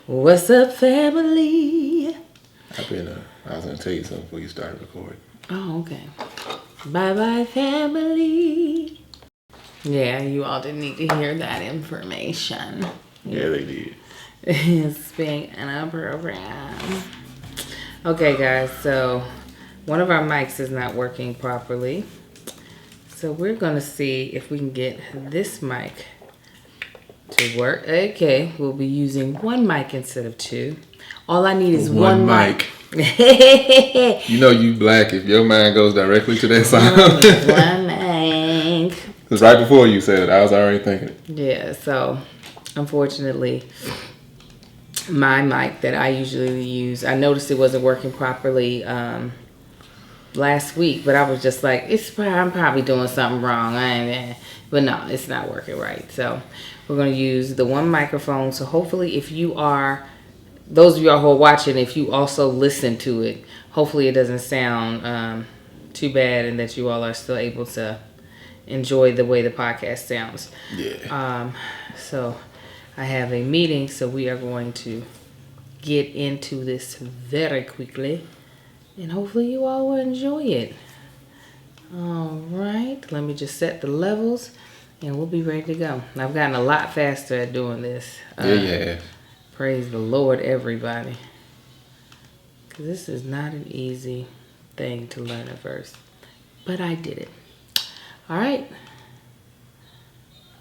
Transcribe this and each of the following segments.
What's up, family? I was going to tell you something before you started recording. Oh, okay. Bye-bye, family. Yeah, you all didn't need to hear that information. Yeah, they did. It's being inappropriate. Okay, guys, so one of our mics is not working properly. So we're going to see if we can get this mic to work. Okay, we'll be using one mic instead of two. All I need is one mic. You know you black if your mind goes directly to that sound. One mic. Because right before you said it, I was already thinking it. Yeah, so unfortunately, my mic that I usually use, I noticed it wasn't working properly last week, but I was just like, I'm probably doing something wrong. But no, it's not working right. So we're going to use the one microphone. So hopefully if you are, those of y'all who are watching, if you also listen to it, hopefully it doesn't sound too bad and that you all are still able to enjoy the way the podcast sounds. Yeah. So I have a meeting, so we are going to get into this very quickly. And hopefully you all will enjoy it. All right. Let me just set the levels and we'll be ready to go. I've gotten a lot faster at doing this. Yeah. Praise the Lord, everybody. Because this is not an easy thing to learn at first. But I did it. All right.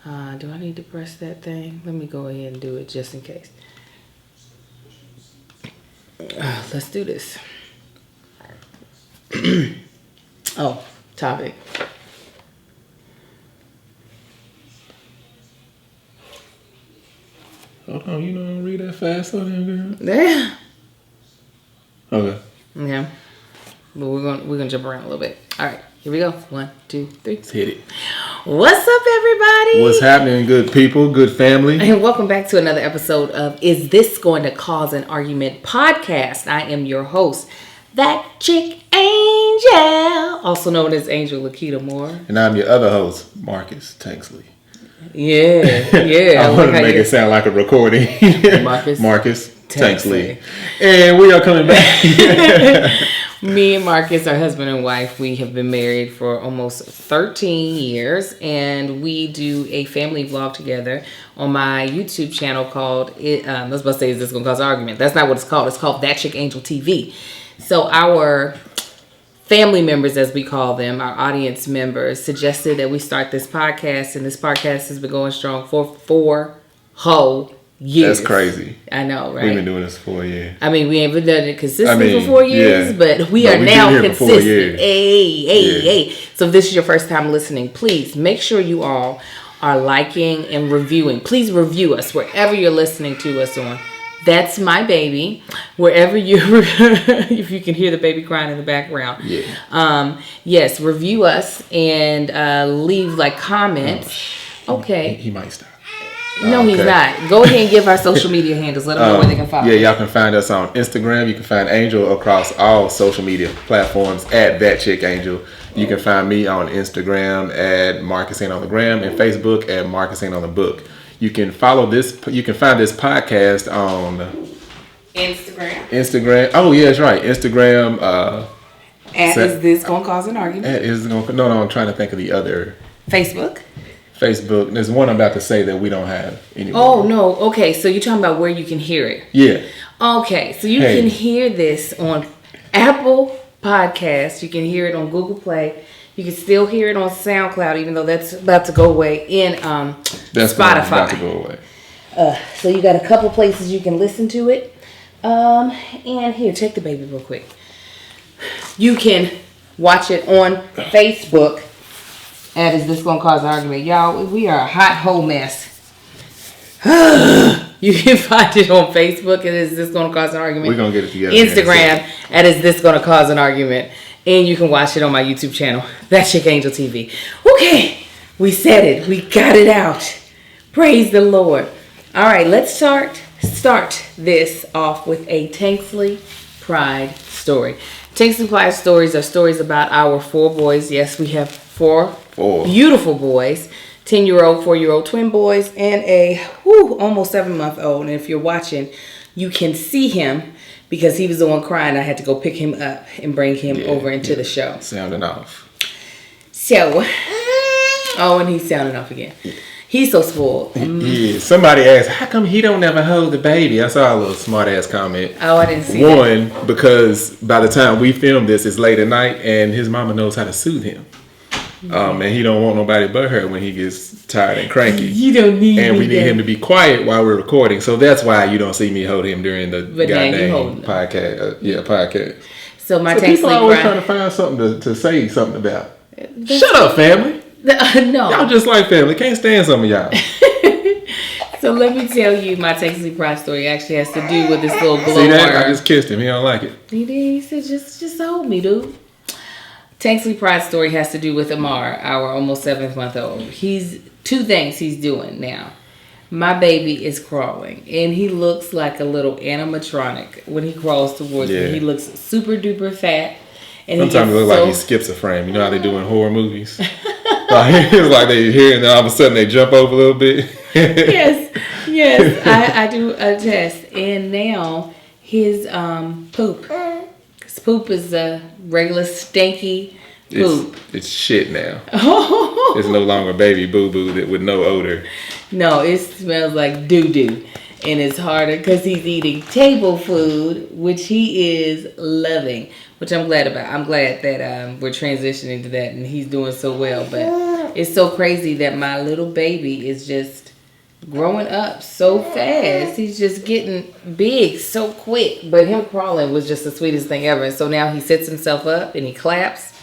Do I need to press that thing? Let me go ahead and do it just in case. Let's do this. Oh, topic. Hold on, you know I don't read that fast, girl. Yeah. Okay. Yeah. But we're gonna jump around a little bit. All right, here we go. 1, 2, 3. Let's hit it. What's up, everybody? What's happening, good people, good family? And welcome back to another episode of Is This Going to Cause an Argument podcast. I am your host, That Chick Angel, also known as Angel Lakita Moore. And I'm your other host, Marcus Tanksley. Yeah. I want to make it sound like a recording. Marcus Tanksley. And we are coming back. Me and Marcus, our husband and wife, we have been married for almost 13 years. And we do a family vlog together on my YouTube channel called, I was about to say, Is This Going to Cause an Argument? That's not what it's called. It's called That Chick Angel TV. So our family members, as we call them, our audience members, suggested that we start this podcast, and this podcast has been going strong for 4 whole years. That's crazy. I know, right? We've been doing this for 4 years. I mean, we haven't done it consistently for 4 years, but we are now consistent. Hey. So if this is your first time listening, please make sure you all are liking and reviewing. Please review us wherever you're listening to us on. That's my baby. Wherever if you can hear the baby crying in the background. Yeah. Yes, review us and leave comments. Okay. He might stop. No, he's not. Go ahead and give our social media handles. Let them know where they can follow. Yeah, y'all can find us on Instagram. You can find Angel across all social media platforms at That Chick Angel. You can find me on Instagram at Marcus Ain't on the Gram and Facebook at Marcus Ain't on the Book. You can follow this. You can find this podcast on Instagram. Oh yeah, that's right. Instagram. Is this gonna cause an argument? No. I'm trying to think of the other. Facebook. There's one I'm about to say that we don't have anymore. Oh no. Okay, so you're talking about where you can hear it. Yeah. Okay, so you can hear this on Apple Podcasts. You can hear it on Google Play. You can still hear it on SoundCloud, even though that's about to go away in Spotify. About to go away. So you got a couple places you can listen to it. And here, take the baby real quick. You can watch it on Facebook. And Is This Gonna Cause an Argument? Y'all, we are a hot whole mess. You can find it on Facebook at Is This Gonna Cause an Argument? We're gonna get it together. Instagram at Is This Gonna Cause an Argument? And you can watch it on my YouTube channel, That Chick Angel TV. Okay, we said it. We got it out. Praise the Lord. All right, let's start this off with a Tanksley Pride story. Tanksley Pride stories are stories about our 4 boys. Yes, we have four beautiful boys. 10-year-old, 4-year-old twin boys, and a almost 7-month-old. And if you're watching, you can see him because he was the one crying. I had to go pick him up and bring him over into the show. Sounding off. So, and he's sounding off again. He's so spoiled. Yeah. Somebody asked, how come he don't ever hold the baby? I saw a little smart ass comment. Oh, I didn't see that. One, because by the time we film this, it's late at night, and his mama knows how to soothe him. And he don't want nobody but her when he gets tired and cranky. You don't need And we need him to be quiet while we're recording. So that's why you don't see me hold him during the goddamn podcast. Podcast. So my people are always trying to find something to say something about. Shut up, family. No. Y'all just like family. Can't stand some of y'all. So let me tell you, my Texas Pride story actually has to do with this little glowworm. See that? I just kissed him. He don't like it. He did. He said, just hold me, dude. Texas Pride story has to do with Amar, our almost 7-month-old. He's 2 things he's doing now. My baby is crawling, and he looks like a little animatronic when he crawls towards me. He looks super duper fat. And sometimes it looks like he skips a frame. You know how they do in horror movies? It's like they hear and then all of a sudden they jump over a little bit. Yes, I do attest. And now his poop. His poop is a regular stinky poop. It's shit now. It's no longer baby boo-boo with no odor. No, it smells like doo-doo. And it's harder because he's eating table food, which he is loving, which I'm glad about. I'm glad that we're transitioning to that and he's doing so well. But it's so crazy that my little baby is just growing up so fast. He's just getting big so quick. But him crawling was just the sweetest thing ever. And so now he sits himself up and he claps.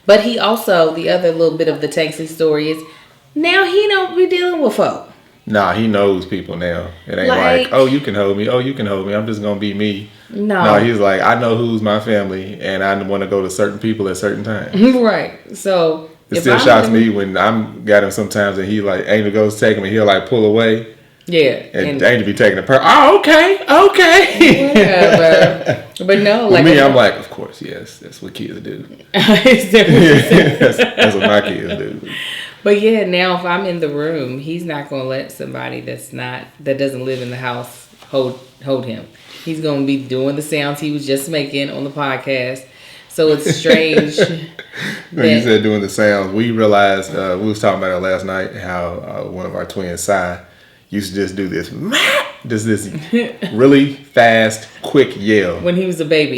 But he also, the other little bit of the Tanksy story is, now he don't be dealing with folk. Nah, he knows people now. It ain't like, oh, you can hold me. Oh, you can hold me. I'm just going to be me. No, he's like, I know who's my family, and I want to go to certain people at certain times. Right. So it still shocks me when I'm got him sometimes, and he like, Angel goes to take him, and he'll like pull away. Yeah. And Angel be taking a oh, okay. Whatever. But no, like me, I'm like, of course, yes, that's what kids do. That's what my kids do. But yeah, now if I'm in the room, he's not gonna let somebody that doesn't live in the house hold him. He's gonna be doing the sounds he was just making on the podcast. So it's strange. When you said doing the sounds, we realized we was talking about it last night how one of our twins, Sai, used to just do this really fast, quick yell when he was a baby.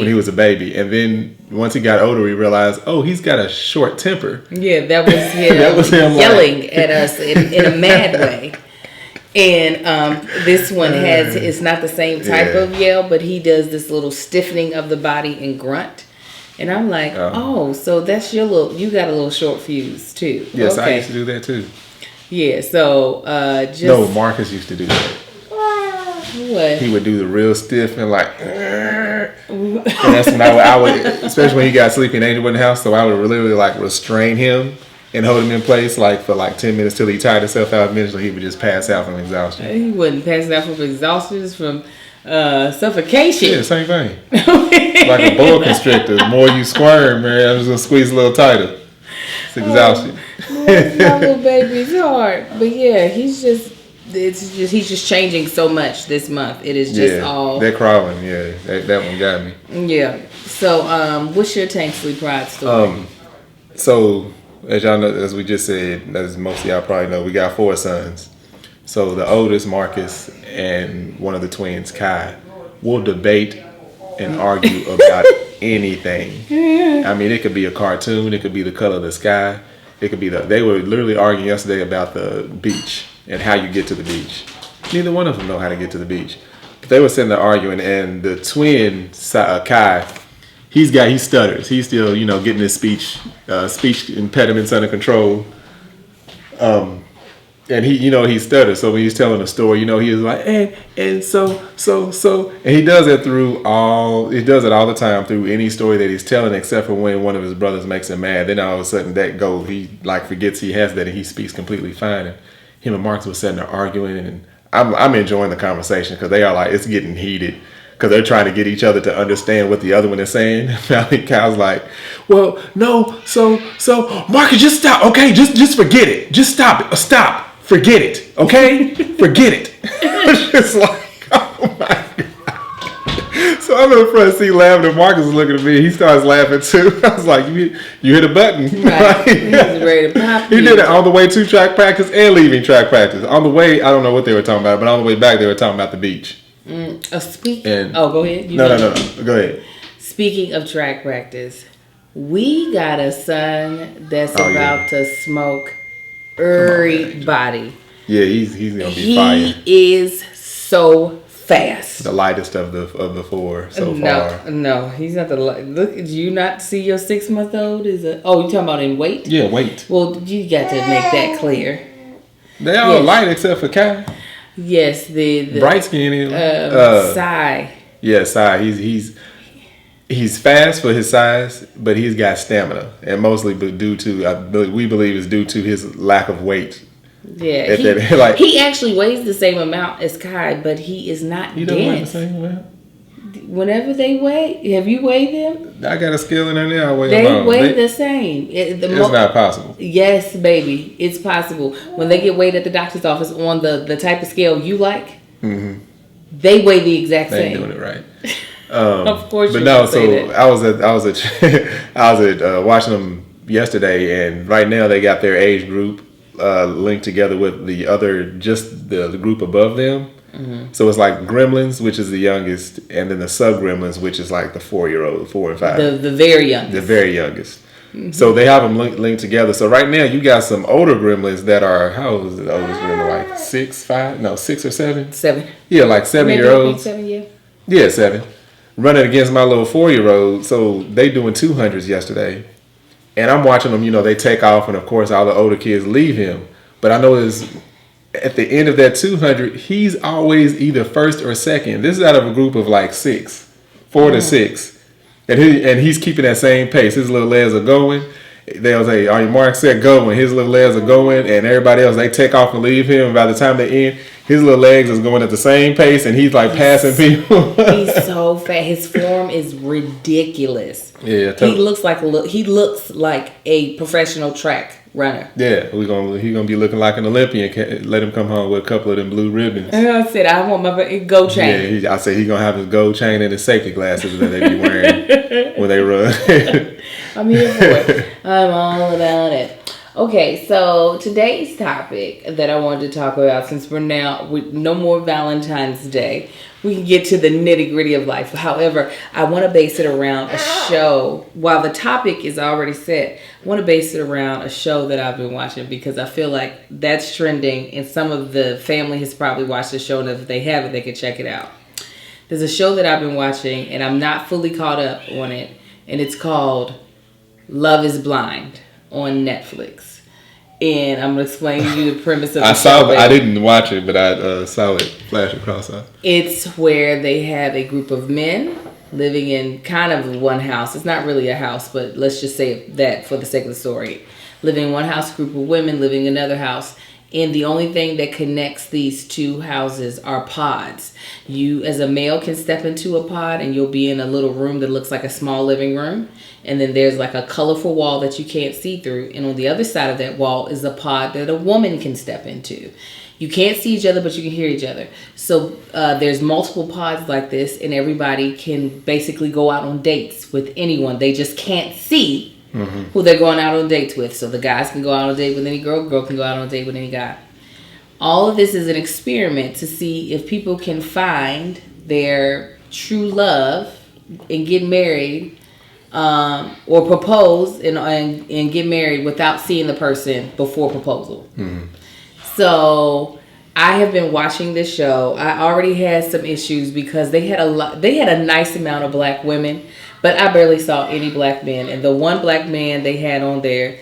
And then once he got older, we realized, oh, he's got a short temper. Yeah, that was him. That was him yelling at us in a mad way. And this one it's not the same type of yell, but he does this little stiffening of the body and grunt. And I'm like, so that's you got a little short fuse too. Yes, okay. I used to do that too. Yeah, so No, Marcus used to do that. What? He would do the real stiff and like, and that's when I would, especially when he got sleepy and Angel was in the house, so I would literally like restrain him and hold him in place like for like 10 minutes till he tired himself out. Eventually he would just pass out from exhaustion. He wouldn't pass out from exhaustion, just from suffocation. Yeah, same thing. Like a boa constrictor. The more you squirm, man, I'm just gonna squeeze a little tighter. It's exhaustion. My little baby's hard, but yeah, he's just changing so much this month. It is just all that crawling. Yeah, that one got me. Yeah. So, what's your Tanksley Pride story? So as y'all know, as we just said, as most of y'all probably know, we got 4 sons. So the oldest, Marcus, and one of the twins, Kai, will debate and argue about anything. I mean, it could be a cartoon. It could be the color of the sky. It could be they were literally arguing yesterday about the beach and how you get to the beach. Neither one of them know how to get to the beach. But they were sitting there arguing, and the twin, Kai, he stutters. He's still, getting his speech impediments under control. And he stutters. So when he's telling a story, he was like, and so, and he does it all the time through any story that he's telling, except for when one of his brothers makes him mad. Then all of a sudden he like forgets he has that and he speaks completely fine. And him and Marcus were sitting there arguing, and I'm enjoying the conversation because they are like, it's getting heated. because they're trying to get each other to understand what the other one is saying. Sally and Kai's like, well, no, so Marcus, just stop, okay? Just forget it. Just stop. Forget it, okay? Forget it. It's just like, oh my God. So I'm in the front seat laughing, and Marcus is looking at me. He starts laughing too. I was like, you hit a button. Right. He was ready to pop. He did it on the way to track practice and leaving track practice. On the way, I don't know what they were talking about, but on the way back, they were talking about the beach. Go ahead. No. Go ahead. Speaking of track practice, we got a son that's about to smoke everybody. Yeah, he's gonna be fire. He is so fast. The lightest of the four so far. No, he's not the light. Look, do you not see your 6-month-old is a? Oh, you talking about in weight? Yeah, weight. Well, you got to make that clear. They all light except for Kai. Yes, the bright skin. Sai. Yeah, Sai. He's fast for his size, but he's got stamina, and mostly due to we believe is due to his lack of weight. Yeah, he actually weighs the same amount as Kai, but he is not dense. Don't weigh the same amount? Whenever they weigh, have you weighed them? I got a scale in there. I weigh them. They weigh the same. It's not possible. Yes, baby, it's possible. When they get weighed at the doctor's office on the type of scale you like, they weigh the exact same. They ain't doing it right. Of course, but no. So that. I was at watching them yesterday, and right now they got their age group linked together with the other, just the group above them. So it's like Gremlins, which is the youngest, and then the sub Gremlins, which is like the 4-year-old, 4 and 5. The very youngest. The very youngest. So they have them linked together. So right now you got some older Gremlins that are, how old is the oldest Gremlin? Like 6, 5? No, 6 or 7? 7. Yeah, like 7-year-olds. 7, yeah. Yeah, 7. Running against my little 4-year-old. So they doing 200s yesterday. And I'm watching them, they take off, and of course all the older kids leave him. But I notice at the end of that 200, he's always either first or second. This is out of a group of like 4 to 6. And he's keeping that same pace. His little legs are going. They'll say, "Are you marked, set, go?" And his little legs are going, and everybody else, they take off and leave him. And by the time they end, his little legs is going at the same pace, and he's like passing people. He's so fat. His form is ridiculous. Yeah, he looks like a professional track runner. Yeah, he's gonna be looking like an Olympian. Let him come home with a couple of them blue ribbons. And I said, I want my gold chain. Yeah, I said he's gonna have his gold chain and his safety glasses that they be wearing when they run. I'm here for it. I'm all about it. Okay, so today's topic that I wanted to talk about, since we're now with no more Valentine's Day, we can get to the nitty-gritty of life. However, I want to base it around a show. While the topic is already set, I want to base it around a show that I've been watching, because I feel like that's trending, and some of the family has probably watched the show, and if they haven't, they can check it out. There's a show that I've been watching, and I'm not fully caught up on it, and it's called Love is Blind on Netflix. And I'm going to explain to you the premise of the show. I didn't watch it, but I saw it flash across. It's where they have a group of men living in kind of one house. It's not really a house, but let's just say that for the sake of the story. Living in one house, group of women living in another house. And the only thing that connects these two houses are pods. You, as a male, can step into a pod and you'll be in a little room that looks like a small living room. And then there's like a colorful wall that you can't see through. And on the other side of that wall is a pod that a woman can step into. You can't see each other, but you can hear each other. So there's multiple pods like this, and everybody can basically go out on dates with anyone. They just can't see who they're going out on dates with. So the guys can go out on a date with any girl can go out on a date with any guy. All of this is an experiment to see if people can find their true love and get married, or propose and get married without seeing the person before proposal. So I have been watching this show. I already had some issues because they had a nice amount of black women, but I barely saw any black men. And the one black man they had on there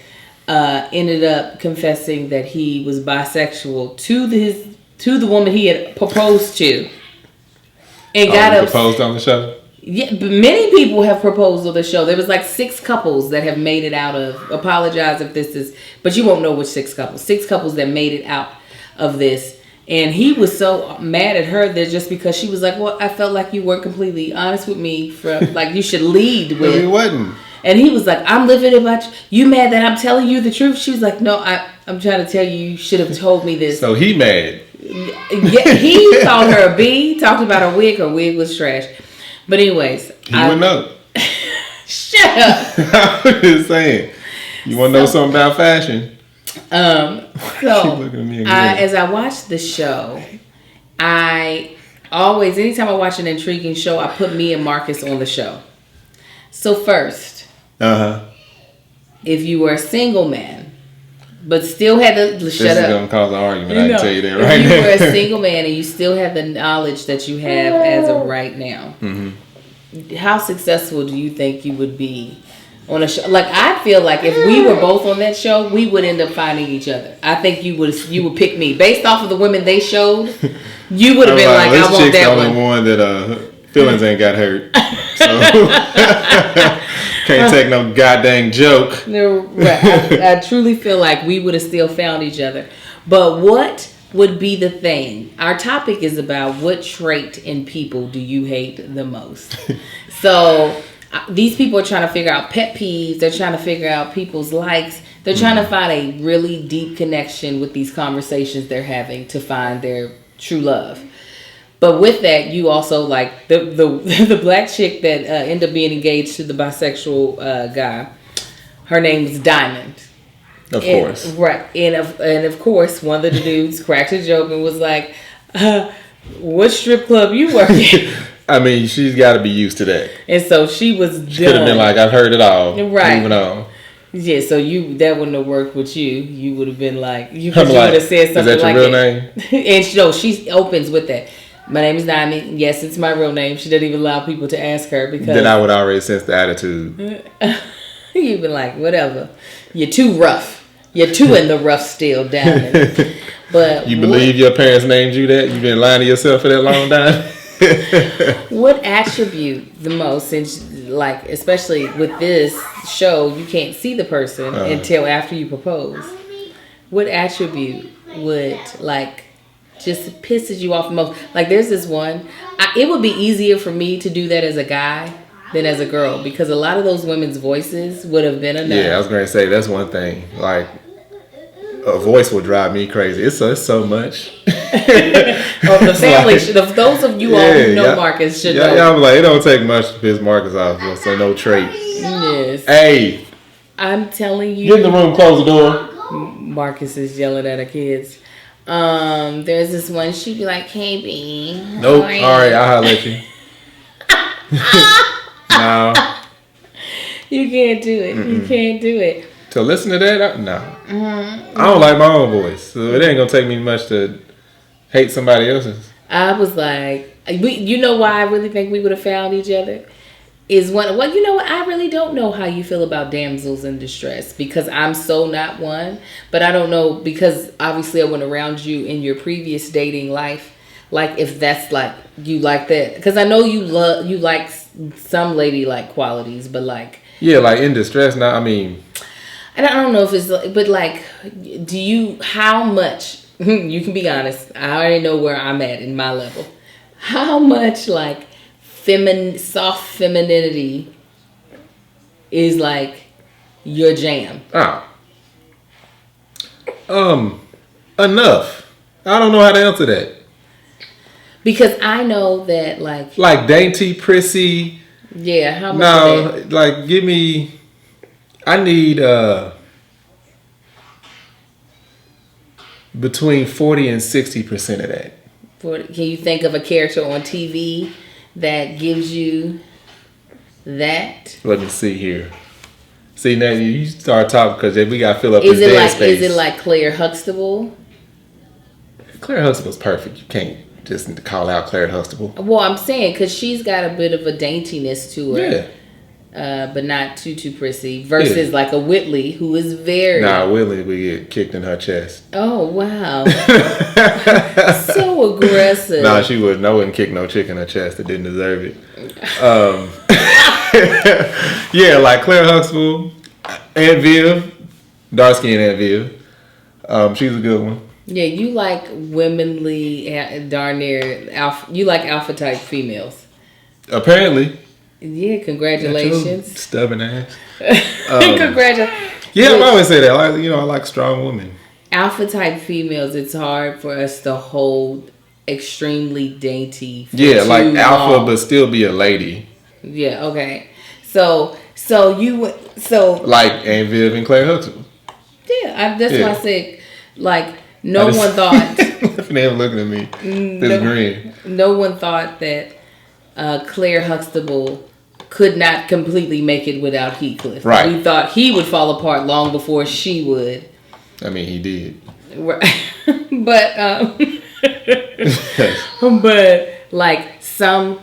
ended up confessing that he was bisexual to the woman he had proposed to, and got proposed on the show. Yeah, but many people have proposed on the show. There was like 6 couples that have made it out of. Apologize if this is, but you won't know which 6 couples. 6 couples that made it out of this, And he was so mad at her that just because she was like, well, I felt like you weren't completely honest with me. Like, you should lead with. No, he wasn't. And he was like, I'm living about you. You mad that I'm telling you the truth? She was like, no, I'm trying to tell you, you should have told me this. So he mad. Yeah, he called her a B, talked about her wig. Her wig was trash. But anyways. He would know. Shut up. I'm just saying. You want to know something about fashion? So, as I watch the show, anytime I watch an intriguing show, I put me and Marcus on the show. So first, if you were a single man, but still had the this is going to cause an argument. I can tell you that right now. If you were a single man and you still have the knowledge that you have as of right now, how successful do you think you would be on a show? Like, I feel like if we were both on that show, we would end up finding each other. I think you would pick me based off of the women they showed. You would have been like, I want that one. This chick's the only one that feelings ain't got hurt. So can't take no goddamn joke. Right. I truly feel like we would have still found each other. But what would be the thing? Our topic is about what trait in people do you hate the most? So these people are trying to figure out pet peeves. They're trying to figure out people's likes. They're trying to find a really deep connection with these conversations they're having to find their true love. But with that, you also like the black chick that ended up being engaged to the bisexual guy. Her name's Diamond. Of course. Right. And of course, one of the dudes cracked a joke and was like, what strip club you work at? I mean, she's got to be used to that. And so she was done. She could have been like, I've heard it all. Right. Moving on. Yeah, so that wouldn't have worked with you. You would have been like, you would have said something like that. Is that your real name? And she opens with that. My name is Diamond. Yes, it's my real name. She doesn't even allow people to ask her because... Then I would already sense the attitude. You'd be like, whatever. You're too rough. You're too in the rough still, Diamond. But you believe your parents named you that? You've been lying to yourself for that long time? What attribute the most, since like, especially with this show, you can't see the person until after you propose. What attribute would like... just pisses you off the most? Like, there's this one. It would be easier for me to do that as a guy than as a girl because a lot of those women's voices would have been enough. Yeah, I was going to say that's one thing. Like, a voice will drive me crazy. It's so much. The family should. Those of you all who know Marcus should know. Y'all like, it don't take much to piss Marcus off. So no traits. Yes. Hey, I'm telling you. Get in the room. Close the door. Marcus is yelling at her kids. There's this one. She'd be like, "Hey, B." Nope. All right, I'll holler at you. No. You can't do it. You can't do it. To listen to that, no. I don't like my own voice, so it ain't gonna take me much to hate somebody else's. I was like, you know why I really think we would have found each other? Is one. Well, you know what? I really don't know how you feel about damsels in distress because I'm so not one. But I don't know because obviously I went around you in your previous dating life. Like if that's like you like that because I know you like some ladylike qualities, but like like in distress. Now I mean, and I don't know if it's but like, do you how much? You can be honest. I already know where I'm at in my level. How much like soft femininity is like your jam? Enough. I don't know how to answer that. Because I know that like dainty, prissy. Yeah, how much of that? Like give me I need between 40 and 60% of that. Can you think of a character on TV that gives you that? Let me see here. See, now you start talking because we got to fill up this dead space. Is it like Claire Huxtable? Claire Huxtable's perfect. You can't just call out Claire Huxtable. Well, I'm saying because she's got a bit of a daintiness to her. Yeah. But not too prissy. Versus like a Whitley who is very... Nah, Whitley would get kicked in her chest. Oh, wow. So aggressive. Nah, she wouldn't. I wouldn't kick no chick in her chest that didn't deserve it. Yeah, like Claire Huxtable, Aunt Viv, dark skinned Aunt Viv. She's a good one. Yeah, you like womanly, darn near alpha. You like alpha type females. Apparently. Yeah, congratulations. Stubborn ass. Congratulations. Yeah, I always say that. I like strong women. Alpha type females, it's hard for us to hold extremely dainty. Yeah, like alpha, long. but still be a lady. Yeah. Okay. So like Aunt Viv and Claire Huxtable. Yeah, that's why I said like no one thought. They were looking at me. This green. No one thought that Claire Huxtable could not completely make it without Heathcliff. Right. We thought he would fall apart long before she would. I mean, he did. Right. But but like some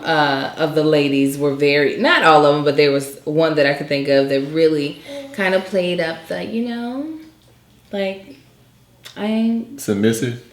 of the ladies were very, not all of them, but there was one that I could think of that really kind of played up the, like I ain't submissive.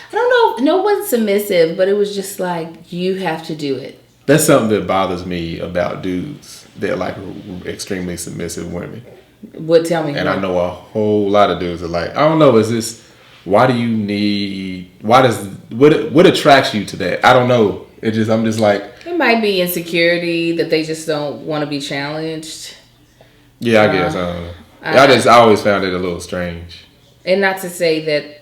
I don't know. No one's submissive, but it was just like you have to do it. That's something that bothers me about dudes. They're like extremely submissive women. What? Tell me. And I know a whole lot of dudes are like, I don't know. Is this? Why do you need? What attracts you to that? I don't know. I'm just like. It might be insecurity that they just don't want to be challenged. Yeah, I guess. I always found it a little strange. And not to say that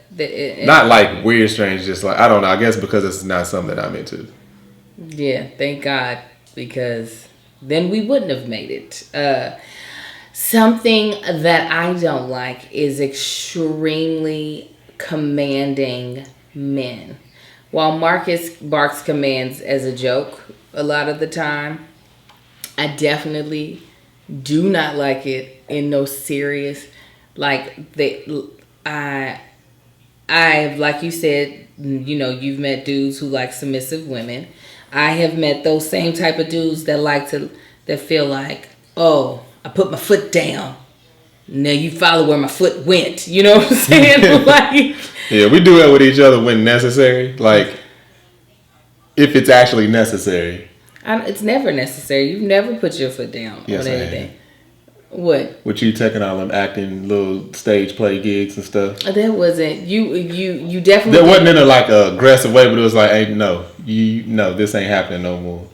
not like weird strange, just like I don't know. I guess because it's not something that I'm into. Yeah, thank God, because then we wouldn't have made it. Something that I don't like is extremely commanding men. While Marcus barks commands as a joke a lot of the time, I definitely do not like it in no serious, like I've, like you said, you've met dudes who like submissive women. I have met those same type of dudes that feel like, oh, I put my foot down. Now you follow where my foot went. You know what I'm saying? Like, yeah, we do that with each other when necessary. Like, if it's actually necessary. It's never necessary. You've never put your foot down on anything. What? With you taking all them acting little stage play gigs and stuff. That wasn't you definitely. That wasn't in a like aggressive way, but it was like, hey, no, this ain't happening no more.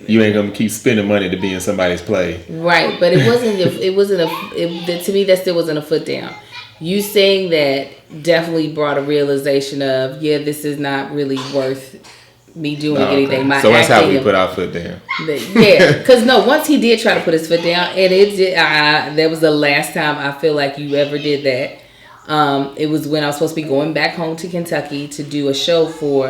You ain't gonna keep spending money to be in somebody's play. Right, but it wasn't. To me, that still wasn't a foot down. You saying that definitely brought a realization of, yeah, this is not really worth me doing anything. So that's how we put our foot down. Yeah, because once he did try to put his foot down, and it did. That was the last time I feel like you ever did that. It was when I was supposed to be going back home to Kentucky to do a show for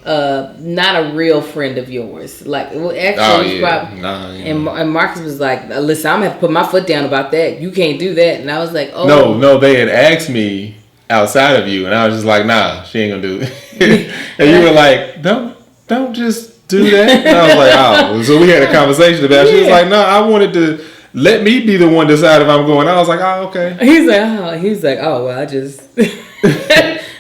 not a real friend of yours. Like, actually, and Marcus was like, "Listen, I'm gonna have to put my foot down about that. You can't do that." And I was like, "Oh, no, they had asked me outside of you, and I was just like, nah, she ain't gonna do it." And you were like, don't just do that. And I was like, oh. So we had a conversation about it. She was like, no, I wanted to let me be the one decide if I'm going. I was like, oh, okay. He's like, oh, well, I just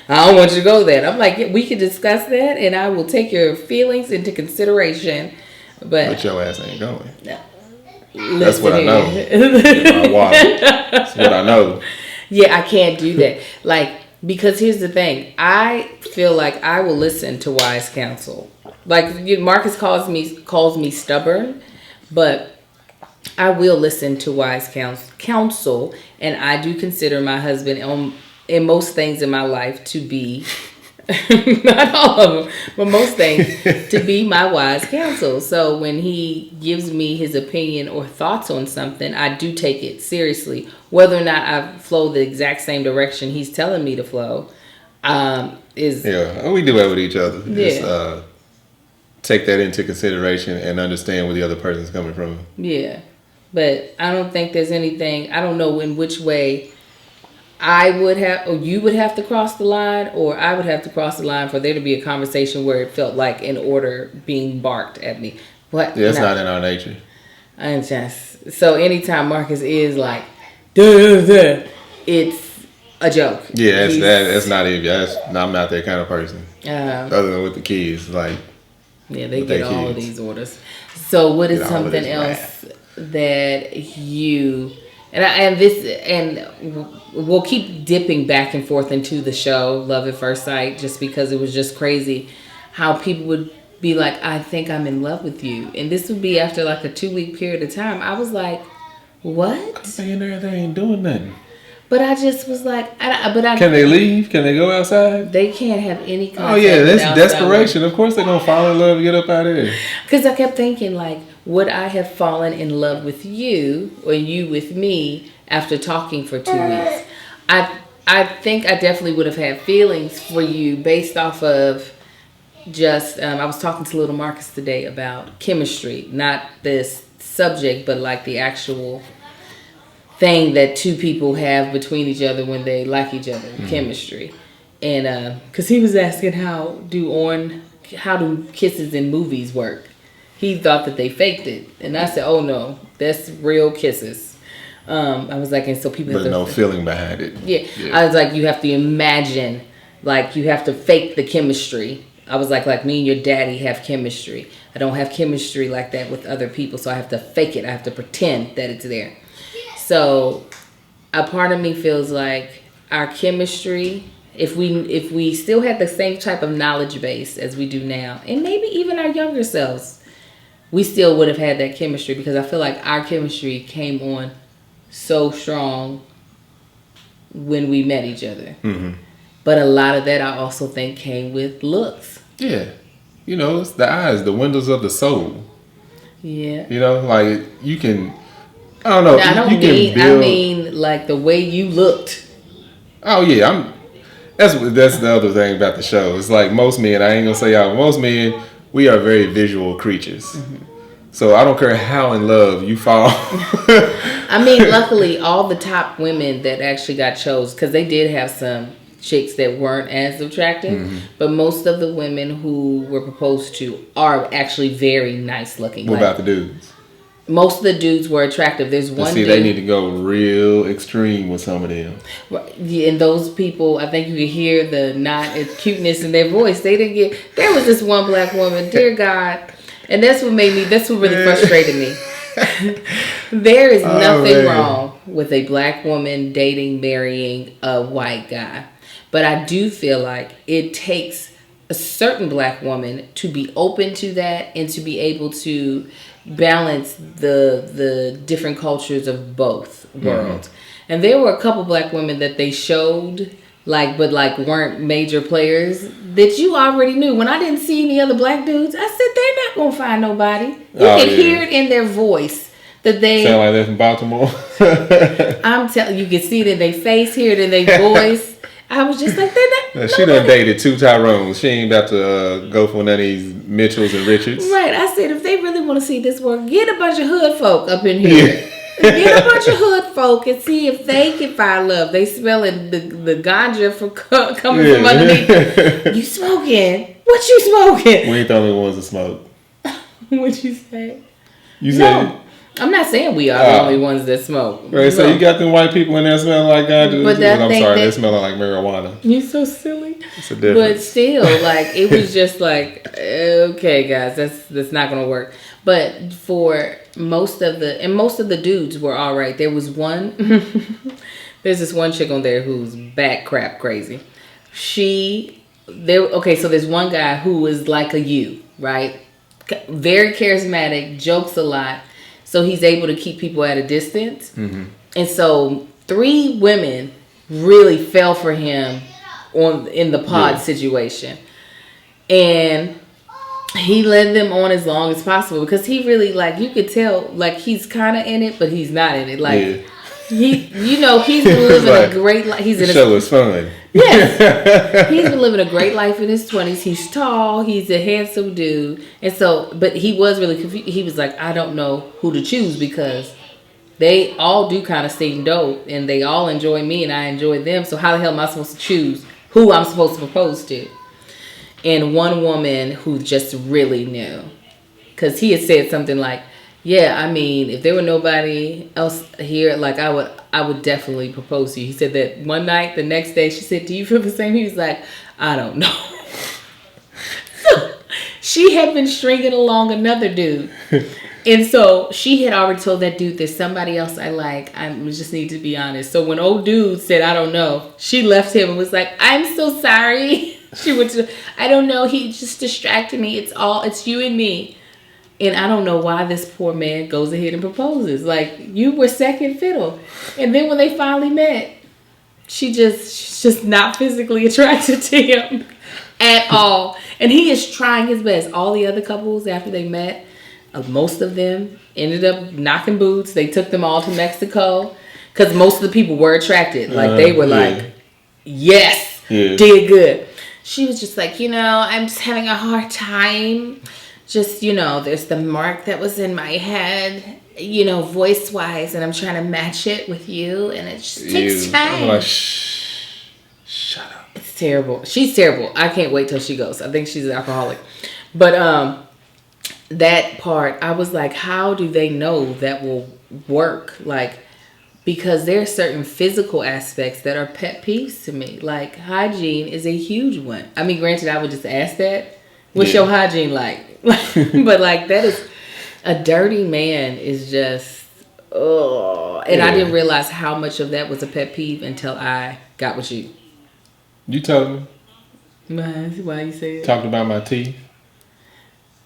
I don't want you to go there. I'm like, yeah, we can discuss that, and I will take your feelings into consideration. But your ass ain't going. No. That's what I know. That's what I know. Yeah, I can't do that. Like, because here's the thing. I feel like I will listen to wise counsel. Like, Marcus calls me stubborn, but I will listen to wise counsel, and I do consider my husband in most things in my life to be, not all of them, but most things, to be my wise counsel. So when he gives me his opinion or thoughts on something, I do take it seriously. Whether or not I flow the exact same direction he's telling me to flow, is... Yeah, we do that with each other. Yeah. Just take that into consideration and understand where the other person's coming from. Yeah. But I don't think there's anything... I don't know in which way I would have, or you would have to cross the line, or I would have to cross the line for there to be a conversation where it felt like an order being barked at me. But yeah, it's not in our nature. And just so anytime Marcus is like, duh, duh, it's a joke. Yeah, that's not even. I'm not that kind of person. Other than with the kids, like. Yeah, they get all of these orders. So what is something else that you And we'll keep dipping back and forth into the show Love at First Sight, just because it was just crazy how people would be like, I think I'm in love with you, and this would be after like a 2-week period of time. I was like, what? Saying there, they ain't doing nothing. But I just was like, can they leave? Can they go outside? They can't have any contact. Oh yeah, that's desperation. Of course they're gonna fall in love and get up out of there. Because I kept thinking, like, would I have fallen in love with you or you with me after talking for 2 weeks? I think I definitely would have had feelings for you based off of just, I was talking to little Marcus today about chemistry, not this subject, but like the actual thing that two people have between each other when they like each other, chemistry. And because he was asking how do kisses in movies work. He thought that they faked it, and I said, oh no, that's real kisses. I was like, and so people but no feeling behind it. Yeah, I was like, you have to imagine, like you have to fake the chemistry. I was like me and your daddy have chemistry. I don't have chemistry like that with other people, so I have to fake it. I have to pretend that it's there. So a part of me feels like our chemistry, if we still had the same type of knowledge base as we do now, and maybe even our younger selves, we still would have had that chemistry, because I feel like our chemistry came on so strong when we met each other. Mm-hmm. But a lot of that I also think came with looks. Yeah. You know, it's the eyes, the windows of the soul. Yeah. You know, like you can, I don't know. Now, I mean like the way you looked. Oh yeah, that's the other thing about the show. It's like most men, I ain't gonna say y'all, most men, we are very visual creatures. Mm-hmm. So I don't care how in love you fall. I mean, luckily, all the top women that actually got chose, because they did have some chicks that weren't as attractive, mm-hmm. but most of the women who were proposed to are actually very nice looking. What about the dudes? Most of the dudes were attractive. There's one dude. They need to go real extreme with some of them. And those people, I think you could hear the not cuteness in their voice. They didn't get. There was this one black woman, dear God, and that's what really frustrated me. There is nothing wrong with a black woman marrying a white guy. But I do feel like it takes a certain black woman to be open to that and to be able to balance the different cultures of both worlds. Mm-hmm. And there were a couple black women that they showed, but weren't major players that you already knew. When I didn't see any other black dudes, I said they're not gonna find nobody. You can hear it in their voice that they sound like they're from Baltimore. I'm telling you, can see it in their face, hear it in their voice. I was just like, they're not. She done dated 2 Tyrones. She ain't about to go for none of these Mitchells and Richards. Right. I said, if they really want to see this work, get a bunch of hood folk up in here. Yeah. Get a bunch of hood folk and see if they can find love. They smelling the ganja coming from underneath. You smoking? What you smoking? We ain't the only ones that smoke. What you say? You said... I'm not saying we are the only ones that smoke. Right, so you got them white people in there smelling like ganja. But they're smelling like marijuana. You're so silly. It's a difference. But still, it was just like, okay, guys, that's not gonna work. But for most of the dudes were all right. There was one. There's this one chick on there who's back crap crazy. So there's one guy who is like a you, right? Very charismatic, jokes a lot. So he's able to keep people at a distance. Mm-hmm. And so 3 women really fell for him in the pod situation. And he led them on as long as possible, because he really, you could tell, he's kind of in it, but he's not in it. He's been living a great life. The show is fun. Yes. He's been living a great life in his 20s. He's tall. He's a handsome dude. And so, but he was really confused. He was like, I don't know who to choose, because they all do kind of seem dope and they all enjoy me and I enjoy them. So how the hell am I supposed to choose who I'm supposed to propose to? And one woman who just really knew, because he had said something like, yeah, I mean, if there were nobody else here, I would definitely propose to you. He said that one night, the next day, she said, do you feel the same? He was like, I don't know. She had been stringing along another dude. And so she had already told that dude there's somebody else I like. I just need to be honest. So when old dude said, I don't know, she left him and was like, I'm so sorry. She went to, I don't know. He just distracted me. It's you and me. And I don't know why this poor man goes ahead and proposes. Like, you were second fiddle. And then when they finally met, she's just not physically attracted to him at all. And he is trying his best. All the other couples after they met, most of them ended up knocking boots. They took them all to Mexico because most of the people were attracted. Like, they were like, yes, did good. She was just like, I'm just having a hard time. Just, there's the mark that was in my head, voice-wise, and I'm trying to match it with you, and it just takes time. I'm like, shut up. It's terrible. She's terrible. I can't wait till she goes. I think she's an alcoholic. But that part, I was like, how do they know that will work? Like, because there are certain physical aspects that are pet peeves to me. Like, hygiene is a huge one. I mean, granted, I would just ask that. What's your hygiene like? But like, that is, a dirty man is just, and I didn't realize how much of that was a pet peeve until I got with you. You told me. Why you say it? Talked about my teeth.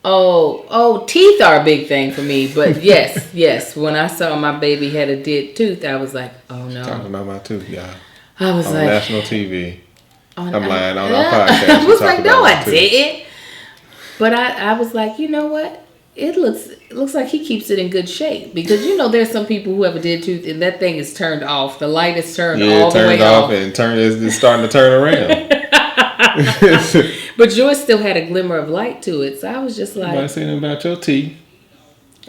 Oh, teeth are a big thing for me. But yes. When I saw my baby had a dead tooth, I was like, oh no. Talking about my tooth, y'all. I was on like, national TV. I'm lying on our podcast. I was like, no, I didn't. But I was like, you know what? It looks like he keeps it in good shape. Because, there's some people who have a dead tooth and that thing is turned off. The light is turned all the way off. And it's starting to turn around. But yours still had a glimmer of light to it. So I was just like. Nobody saying about your teeth.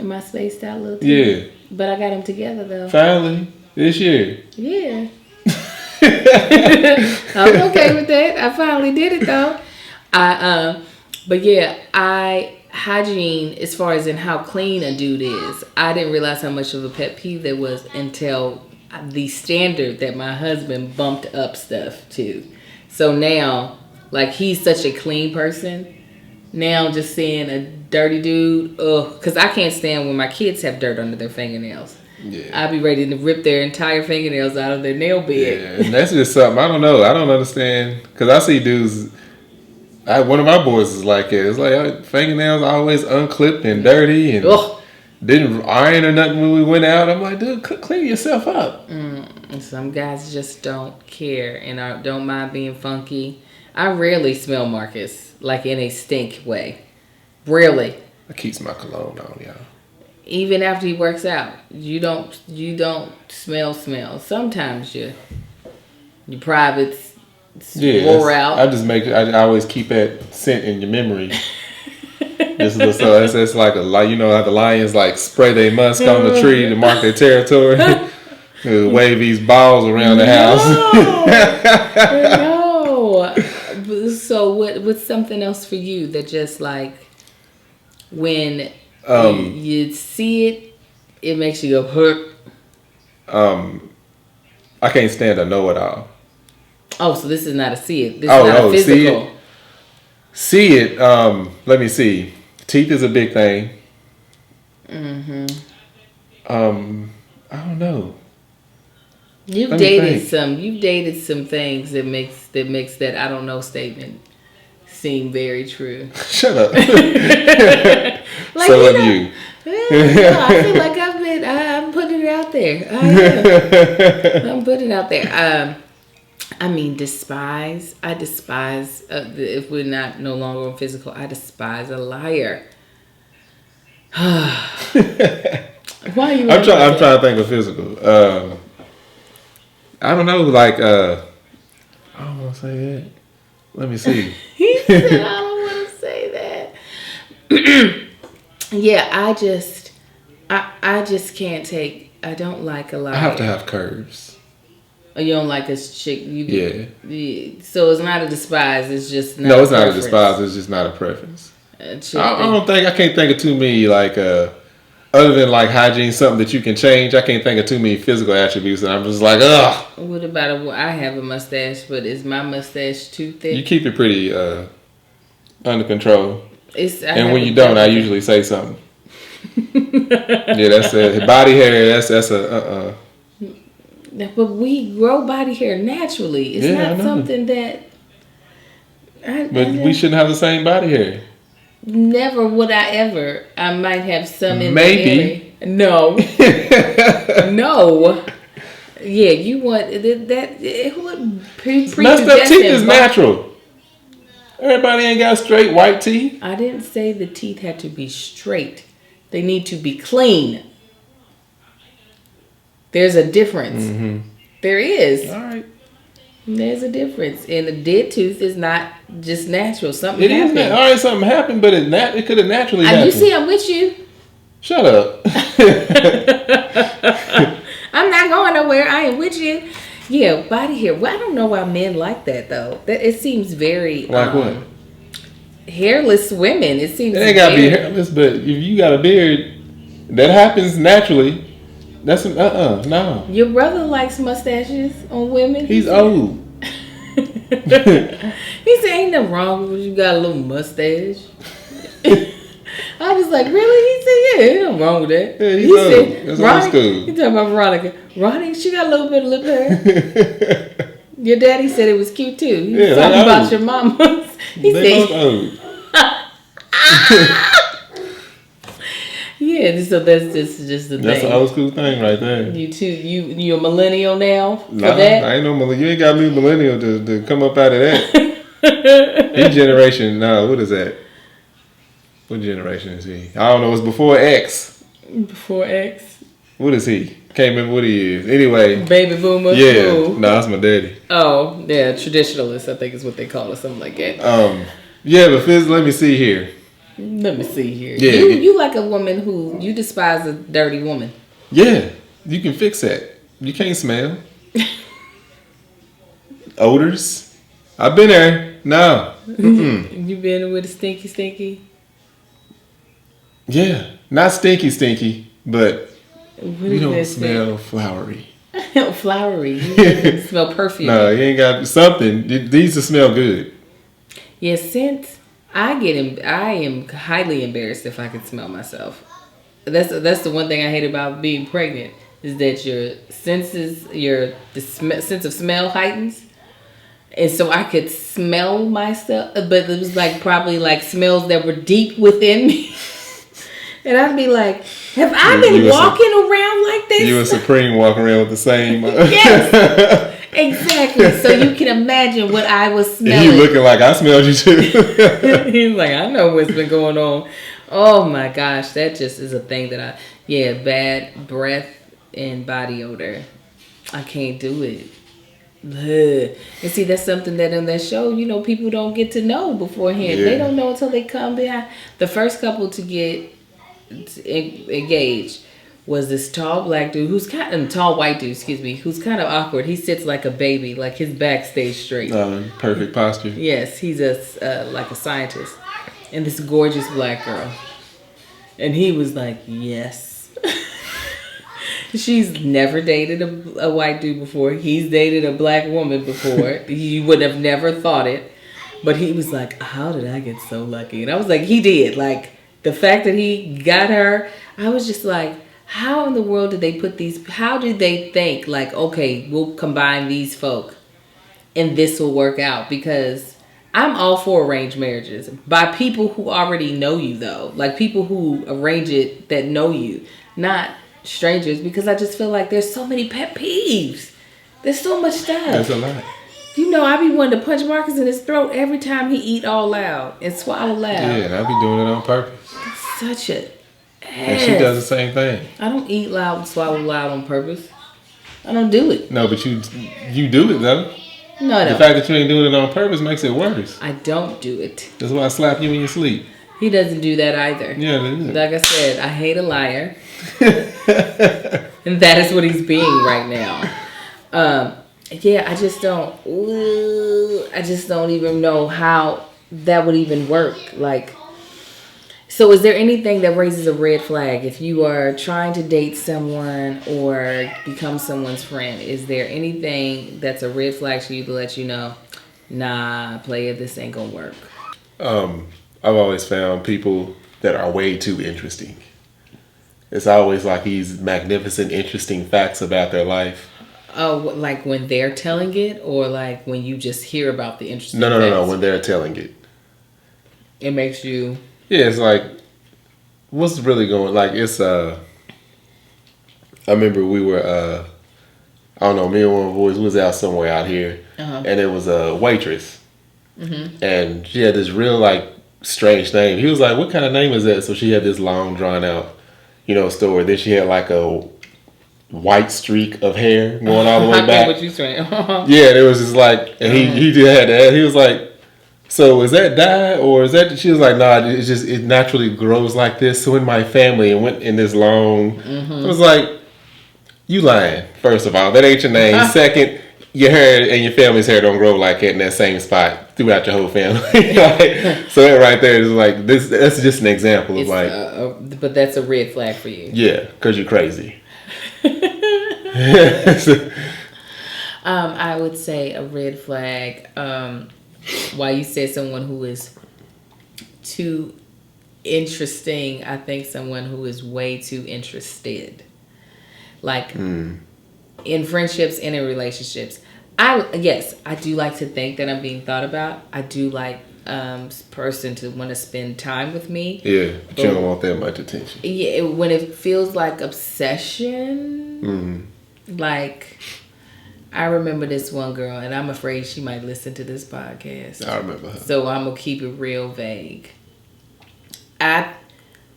Am I spaced out a little too? Yeah. But I got them together though. Finally. This year. Yeah. I'm okay with that. I finally did it though. But yeah, hygiene, as far as in how clean a dude is, I didn't realize how much of a pet peeve there was until the standard that my husband bumped up stuff to. So now, like, he's such a clean person. Now just seeing a dirty dude, because I can't stand when my kids have dirt under their fingernails. Yeah. I'd be ready to rip their entire fingernails out of their nail bed. Yeah, and that's just something, I don't know. I don't understand, because I see dudes. One of my boys is like it. It's like fingernails always unclipped and dirty and didn't iron or nothing when we went out. I'm like, dude, clean yourself up. Some guys just don't care and don't mind being funky. I rarely smell Marcus, like in a stink way. Rarely. I keeps my cologne on, y'all. Even after he works out, you don't smell. Sometimes your privates. Wore out. I always keep that scent in your memory. It's like how the lions like spray their musk on the tree to mark their territory. Wave these balls around the house. No. So what's something else for you that just like when you see it makes you go hurt? I can't stand a know-it-all. Oh, so this is not a see it. This is not a physical. See it. Let me see. Teeth is a big thing. Mm-hmm. I don't know. You've dated some things that makes that I don't know statement seem very true. Shut up. Like, so have you. I feel like I'm putting it out there. I'm putting it out there. I mean, I despise, if we're no longer on physical, I despise a liar. Why are you I'm trying to think of physical. I don't know, like, I don't want to say that. Let me see. He said, I don't want to say that. Yeah, I just can't take, I don't like a liar. I have to have curves. Oh, you don't like a chick? Yeah. So it's not a despise. It's just not. No, it's not a despise. It's just not a preference. I can't think of too many like other than like hygiene, something that you can change. I can't think of too many physical attributes, and I'm just like, ugh. What about I have a mustache, but is my mustache too thick? You keep it pretty under control. And when you don't, I usually say something. Yeah, that's a body hair. That's a But we grow body hair naturally. It's not something that. But we shouldn't have the same body hair. Never would I ever. I might have some in maybe. The area. No. No. Yeah, you want that? It would messed up teeth is natural. Everybody ain't got straight white teeth. I didn't say the teeth had to be straight. They need to be clean. There's a difference. Mm-hmm. There is. All right. There's a difference. And a dead tooth is not just natural. Something happened. All right, something happened, but it could have naturally happened. You see, I'm with you. Shut up. I'm not going nowhere. I am with you. Yeah, body hair. Well, I don't know why men like that, though. That it seems very... Like what? Hairless women. It seems it ain't got to be hairless, but if you got a beard, that happens naturally. That's no. Your brother likes mustaches on women. He's old. He said, "Ain't nothing wrong with you got a little mustache." I was like, "Really?" He said, "Yeah, ain't nothing wrong with that." Yeah, he said, "That's Ronnie." old school. He talking about Veronica. Ronnie, she got a little bit of lip hair. Your daddy said it was cute too. He was talking about your mama. He they said, old. Yeah, so that's just the thing. That's an old school thing right there. You a millennial now? Nah, I ain't no millennial. You ain't got me millennial to come up out of that. His generation, what is that? What generation is he? I don't know. It's before X. Before X. What is he? Can't remember what he is. Anyway. Baby boomer. Yeah. No, that's my daddy. Oh, yeah. Traditionalist, I think is what they call it. Something like that. Yeah, but Fizz, let me see here. Let me see here. Yeah. You like a woman who, you despise a dirty woman. Yeah. You can fix that. You can't smell. Odors. I've been there. No. You been with a stinky? Yeah. Not stinky, but you don't smell flowery. Flowery. You smell perfume. No, you ain't got something. These to smell good. Yeah, scent. I am highly embarrassed if I could smell myself. That's the one thing I hate about being pregnant is that your senses, sense of smell heightens, and so I could smell myself, but it was probably smells that were deep within me, and I'd be like, have I been walking around like this? You and Supreme walking around with the same. Yes. Exactly. So you can imagine what I was smelling. You looking like I smelled you too. He's like, I know what's been going on. Oh my gosh, that just is a thing that bad breath and body odor. I can't do it. Ugh. And see, that's something that on that show, people don't get to know beforehand. Yeah. They don't know until they come behind. The first couple to get engaged was this tall black dude who's tall white dude, who's kind of awkward. He sits like a baby, like his back stays straight. Perfect posture. Yes, he's like a scientist. And this gorgeous black girl. And he was like, yes. She's never dated a white dude before. He's dated a black woman before. You would have never thought it. But he was like, how did I get so lucky? And I was like, he did. Like, the fact that he got her, I was just like, how in the world did they put these? How did they think okay, we'll combine these folk and this will work out? Because I'm all for arranged marriages by people who already know you, though. Like people who arrange it that know you, not strangers. Because I just feel like there's so many pet peeves. There's so much stuff. That's a lot. I be wanting to punch Marcus in his throat every time he eat all loud and swallow loud. Yeah, and I be doing it on purpose. It's such a and she does the same thing. I don't eat loud and swallow loud on purpose. I don't do it. No, but you do it though. No, I don't. The fact that you ain't doing it on purpose makes it worse. I don't do it. That's why I slap you in your sleep. He doesn't do that either. Yeah, they do. Like I said, I hate a liar. And that is what he's being right now. Yeah, I just don't even know how that would even work. So is there anything that raises a red flag if you are trying to date someone or become someone's friend? Is there anything that's a red flag for you to let you know, nah, player, this ain't gonna work? I've always found people that are way too interesting. It's always like these magnificent, interesting facts about their life. Oh, like when they're telling it, or like when you just hear about the interesting No. facts? When they're telling it, It makes you. yeah, it's like, what's really going? Like, it's I remember we were I don't know, me and one of the boys was out somewhere out here, and it was a waitress, and she had this real like strange name. He was like, "What kind of name is that?" So she had this long drawn out, story. Then she had like a white streak of hair going all the way I back. get what you saying. Yeah, and it was just like, and he did had that. He was like, "So is that dye or is that?" She was like, "Nah, it naturally grows like this." So in my family, and went in this long. It was like, you lying. First of all, that ain't your name. Second, your hair and your family's hair don't grow like it in that same spot throughout your whole family. Like, so that right there is like this. That's just an example of like, but that's a red flag for you. yeah, because you're crazy. I would say a red flag. Why you said someone who is too interesting, I think someone who is way too interested. Like in friendships and in relationships. I do like to think that I'm being thought about. I do like person to want to spend time with me. Yeah, but you don't want that much attention. Yeah, when it feels like obsession. Like, I remember this one girl, and I'm afraid she might listen to this podcast. I remember her. So I'm going to keep it real vague. I'm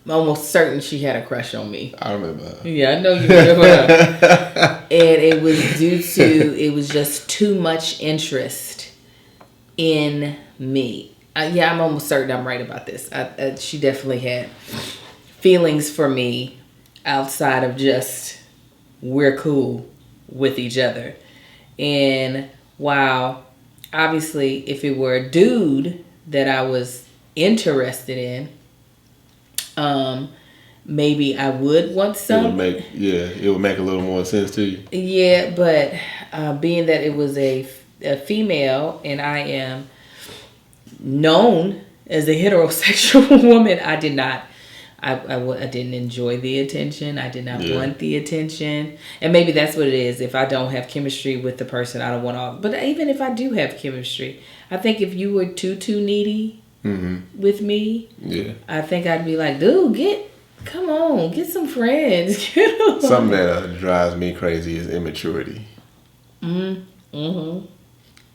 almost certain she had a crush on me. I remember her. Yeah, I know you remember her. And it was it was just too much interest in me. I'm almost certain I'm right about this. She definitely had feelings for me outside of just we're cool with each other. And while obviously if it were a dude that I was interested in, maybe I would want some. It would make a little more sense to you. Yeah, but being that it was a female and I am known as a heterosexual woman, I did not. I didn't enjoy the attention. I did not want the attention. And maybe that's what it is. If I don't have chemistry with the person, I don't want all. But even if I do have chemistry, I think if you were too needy with me, I think I'd be like, dude, come on, get some friends. Something that drives me crazy is immaturity. I mean,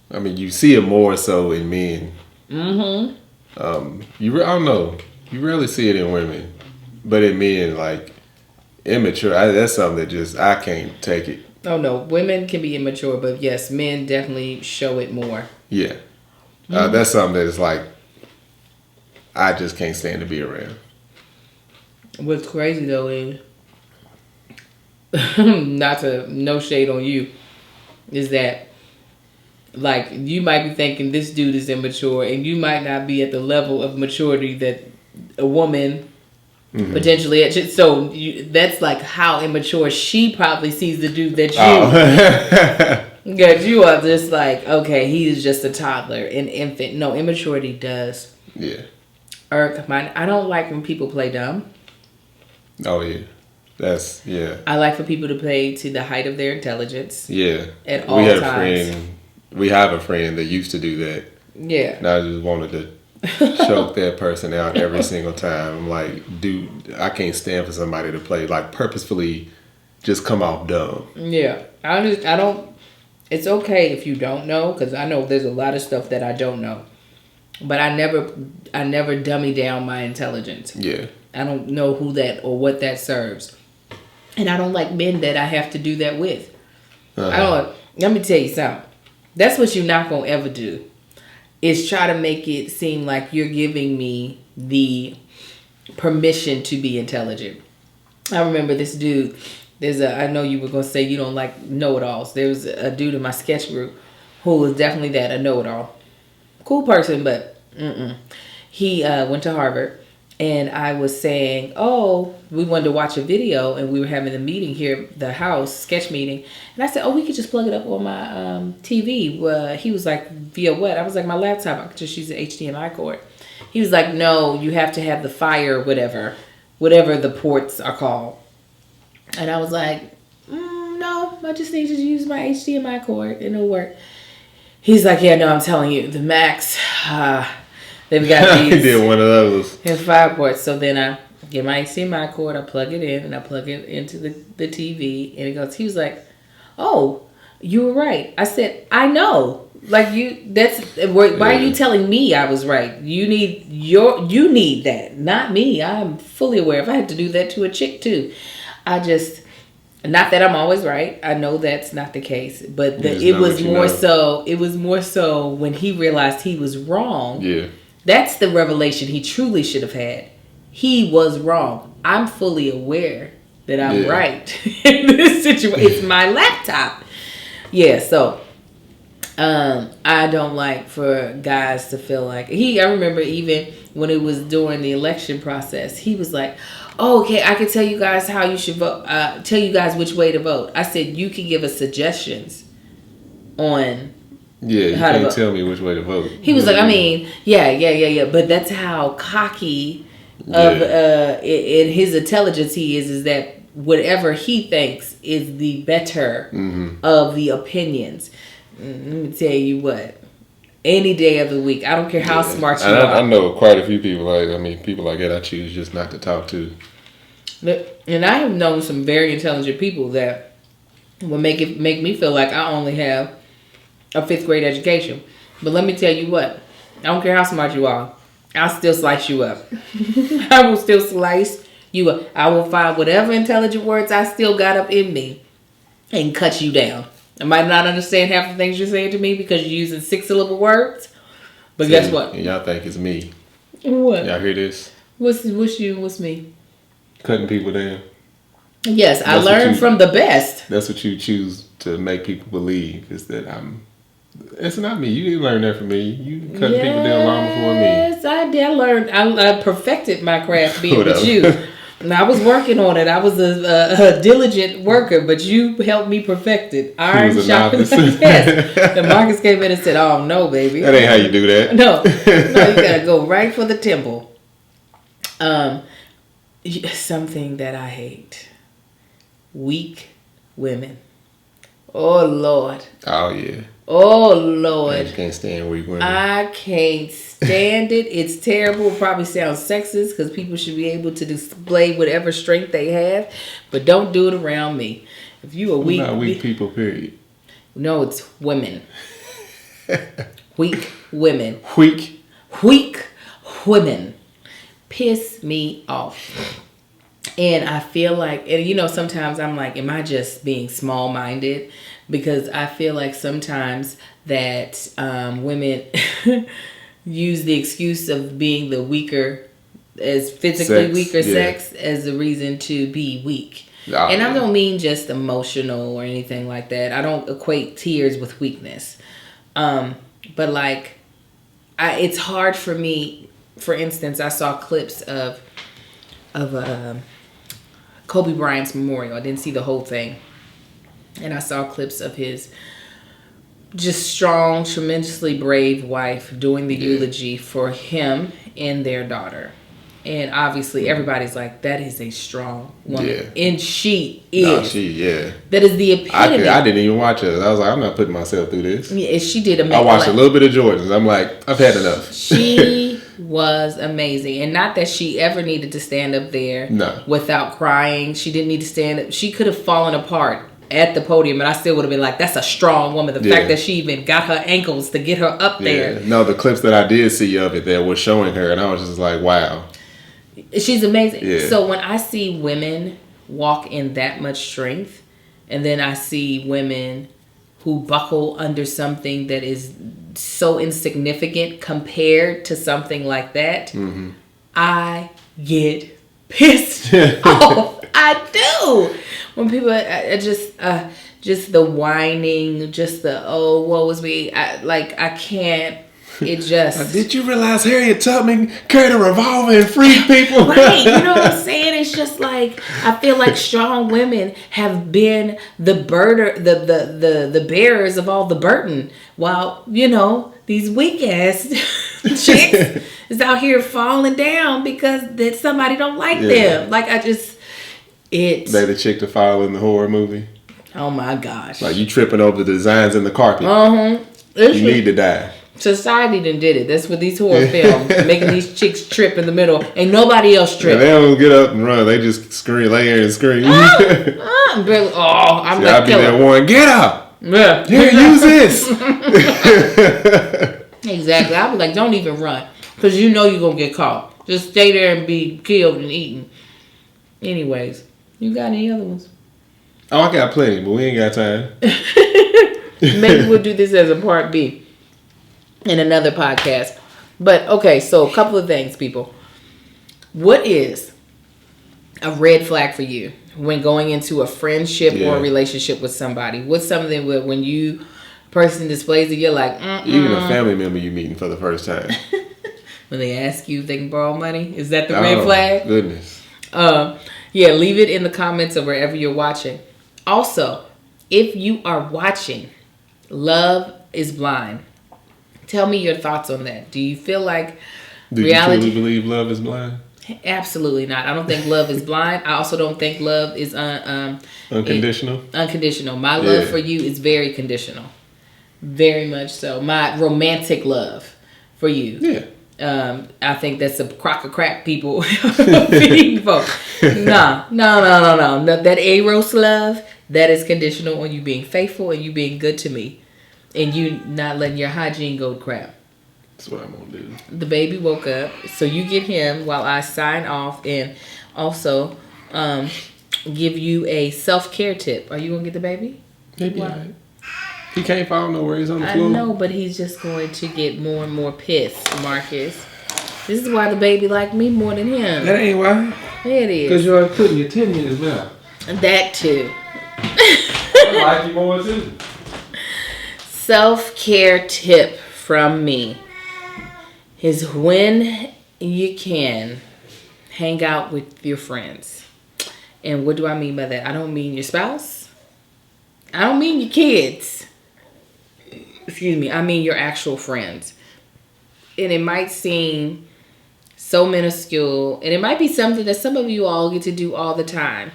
you see it more so in men. I don't know. You rarely see it in women, but in men, like immature. That's something that just I can't take it. Oh no, women can be immature, but yes, men definitely show it more. Yeah, that's something that's like I just can't stand to be around. What's crazy though is no shade on you, is that like you might be thinking this dude is immature, and you might not be at the level of maturity that a woman potentially so that's like how immature she probably sees the dude that you are just like, okay, he is just a toddler, an infant. No, immaturity does irk mine. I don't like when people play dumb. Oh yeah, I like for people to play to the height of their intelligence. At all times. We have a friend that used to do that. And I just wanted to choke that person out every single time. I'm like, dude, I can't stand for somebody to play like purposefully just come off dumb. I don't. It's okay if you don't know, because I know there's a lot of stuff that I don't know, but I never dummy down my intelligence. I don't know who that or what that serves, and I don't like men that I have to do that with. I don't. Let me tell you something. That's what you're not gonna ever do. Is try to make it seem like you're giving me the permission to be intelligent. I remember this dude. I know you were going to say you don't like know-it-alls. There was a dude in my sketch group who was definitely that, a know-it-all. Cool person, but he went to Harvard. And I was saying, we wanted to watch a video, and we were having a meeting here, the house, sketch meeting. And I said, we could just plug it up on my TV. He was like, via what? I was like, my laptop. I could just use an HDMI cord. He was like, no, you have to have the fire, whatever the ports are called. And I was like, no, I just need to use my HDMI cord and it'll work. He's like, yeah, no, I'm telling you, the Macs, they've got these. He did one of those. And 5 ports. So then I get my HDMI cord, I plug it in, and I plug it into the TV, and it goes. He was like, "Oh, you were right." I said, "I know. Like why are you telling me I was right? You need that, not me. I'm fully aware. If I had to do that to a chick too, not that I'm always right. I know that's not the case, but it was more so. It was more so when he realized he was wrong. Yeah, that's the revelation he truly should have had. He was wrong. I'm fully aware that I'm right in this situation. It's my laptop. Yeah, so I don't like for guys to feel like I remember even when it was during the election process, he was like, "Oh, okay, I can tell you guys how you should vote. Tell you guys which way to vote." I said, "You can give us suggestions on." Yeah, you can't tell me which way to vote. He was like, I mean, yeah. But that's how cocky in his intelligence he is that whatever he thinks is the better of the opinions. Let me tell you what. Any day of the week. I don't care how smart you are. I know quite a few people people like that I choose just not to talk to. And I have known some very intelligent people that will make me feel like I only have a 5th grade education. But let me tell you what. I don't care how smart you are. I'll still slice you up. I will still slice you up. I will find whatever intelligent words I still got up in me and cut you down. I might not understand half the things you're saying to me because you're using 6-syllable words. But guess what? Y'all think it's me. What? Y'all hear this? What's you? What's me? Cutting people down. Yes, I learned from the best. That's what you choose to make people believe is that it's not me. You didn't learn that from me. You cutting people down long before me. Yes, I did. I learned. I perfected my craft being with you. And I was working on it. I was a diligent worker, but you helped me perfect it. Iron sharpens iron. Yes. And Marcus came in and said, "Oh no, baby, that ain't how you do that. No, you gotta go right for the temple." Something that I hate: weak women. Oh Lord. Oh yeah. Oh Lord. I can't stand weak women. I can't stand it. It's terrible. It probably sounds sexist because people should be able to display whatever strength they have, but don't do it around me. If you are weak, not weak people. Period. No, it's women. Weak women. Weak women piss me off. And I feel like, and sometimes I'm like, am I just being small-minded? Because I feel like sometimes that women use the excuse of being the weaker, as physically weaker sex, as a reason to be weak. Oh, and I don't mean just emotional or anything like that. I don't equate tears with weakness. But like, it's hard for me. For instance, I saw clips of Kobe Bryant's memorial. I didn't see the whole thing. And I saw clips of his just strong, tremendously brave wife doing the eulogy for him and their daughter. And obviously everybody's like, that is a strong woman. Yeah. And she is. That is the epitome. I didn't even watch it. I was like, I'm not putting myself through this. Yeah, she did amazing. I watched a little bit of Jordan's. I'm like, I've had enough. She was amazing. And not that she ever needed to stand up there without crying. She didn't need to stand up. She could have fallen apart at the podium, and I still would have been like, that's a strong woman. The fact that she even got her ankles to get her up there. No, the clips that I did see of it that was showing her, and I was just like, wow. She's amazing. Yeah. So when I see women walk in that much strength, and then I see women who buckle under something that is so insignificant compared to something like that, I get pissed off. I do. When people just the whining, just the woe is me. I can't. It just. Did you realize Harriet Tubman carried a revolver and freed people? Right. You know what I'm saying? It's just like, I feel like strong women have been the bearers of all the burden, while these weak ass chicks is out here falling down because that somebody don't like them. Like They the chick to follow in the horror movie. Oh my gosh! Like you tripping over the designs in the carpet. You need to die. Society done did it. That's what these horror films making these chicks trip in the middle. Ain't nobody else trip. Yeah, they don't get up and run. They just scream, lay here and scream. I'm See, I'll be there one. Get up. Yeah. Here, use this. Exactly. I was like, don't even run, because you know you're gonna get caught. Just stay there and be killed and eaten. Anyways, you got any other ones? Oh, I got plenty, but we ain't got time. Maybe we'll do this as a part B in another podcast. But okay, so a couple of things, people. What is a red flag for you when going into a friendship or a relationship with somebody? What's something that when you person displays it, you're like, even a family member you meeting for the first time. When they ask you if they can borrow money, is that the red flag? Goodness. Yeah, leave it in the comments or wherever you're watching. Also, if you are watching Love is Blind, tell me your thoughts on that. Do you feel like reality? Do you truly believe love is blind? Absolutely not. I don't think love is blind. I also don't think love is unconditional. Unconditional. My love for you is very conditional. Very much so. My romantic love for you. Yeah. I think that's a crock of crap people feeding folk. No. That Eros love, that is conditional on you being faithful and you being good to me. And you not letting your hygiene go to crap. That's what I'm going to do. The baby woke up, so you get him while I sign off and also give you a self-care tip. Are you going to get the baby? Maybe. Right. He can't fall nowhere. He's on the floor. I know, but he's just going to get more and more pissed, Marcus. This is why the baby like me more than him. That ain't why. Yeah, it is. Because you're putting your tongue in his mouth. That too. I like you more too. Self-care tip from me is when you can hang out with your friends. And what do I mean by that? I don't mean your spouse. I don't mean your kids. Excuse me. I mean your actual friends. And it might seem so minuscule. And it might be something that some of you all get to do all the time.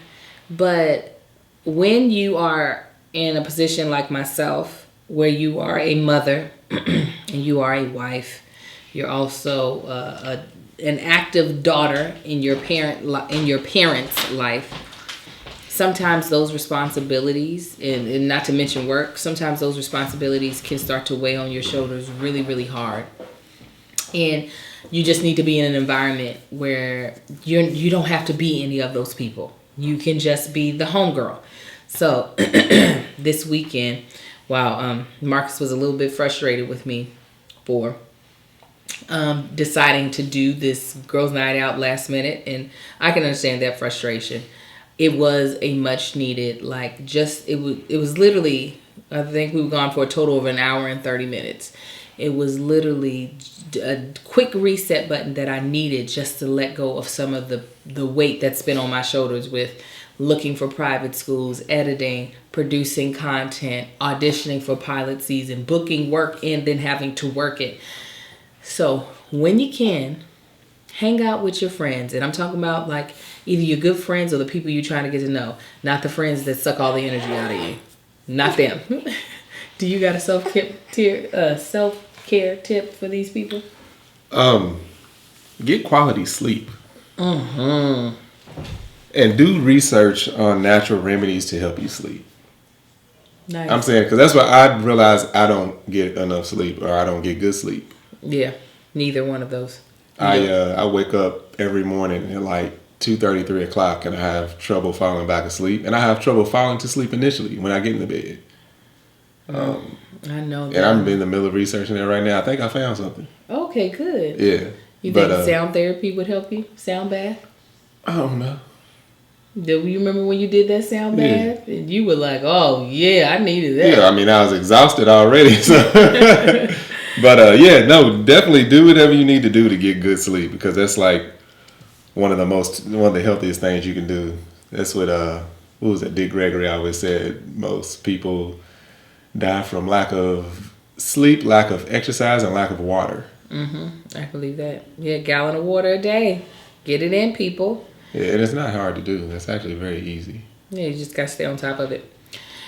But when you are in a position like myself, where you are a mother and you are a wife, you're also an active daughter in your parent's life. Sometimes those responsibilities, and not to mention work, sometimes those responsibilities can start to weigh on your shoulders really, really hard. And you just need to be in an environment where you don't have to be any of those people. You can just be the homegirl. So this weekend, while Marcus was a little bit frustrated with me for deciding to do this girls' night out last minute, and I can understand that frustration. It was a much needed, it was literally, I think we were gone for a total of an hour and 30 minutes. It was literally a quick reset button that I needed just to let go of some of the weight that's been on my shoulders with looking for private schools, editing, producing content, auditioning for pilot season, booking work, and then having to work it. So when you can, hang out with your friends. And I'm talking about like either your good friends or the people you're trying to get to know. Not the friends that suck all the energy out of you. Not them. Do you got a self-care tip for these people? Get quality sleep. Mm-hmm. And do research on natural remedies to help you sleep. Nice. I'm saying, because that's what I realize I don't get enough sleep or I don't get good sleep. Yeah, neither one of those. I wake up every morning at like 2:30, 3 o'clock, and I have trouble falling back asleep. And I have trouble falling to sleep initially when I get in the bed. I know that. And I'm in the middle of researching that right now. I think I found something. Okay, good. Yeah. You think sound therapy would help you? Sound bath? I don't know. Do you remember when you did that sound bath? Yeah. And you were like, oh, yeah, I needed that. Yeah, I mean, I was exhausted already. So. But, definitely do whatever you need to do to get good sleep, because that's like one of the healthiest things you can do. That's what was that? Dick Gregory always said, most people die from lack of sleep, lack of exercise, and lack of water. I believe that. Yeah, a gallon of water a day. Get it in, people. Yeah, and it's not hard to do. That's actually very easy. Yeah, you just got to stay on top of it.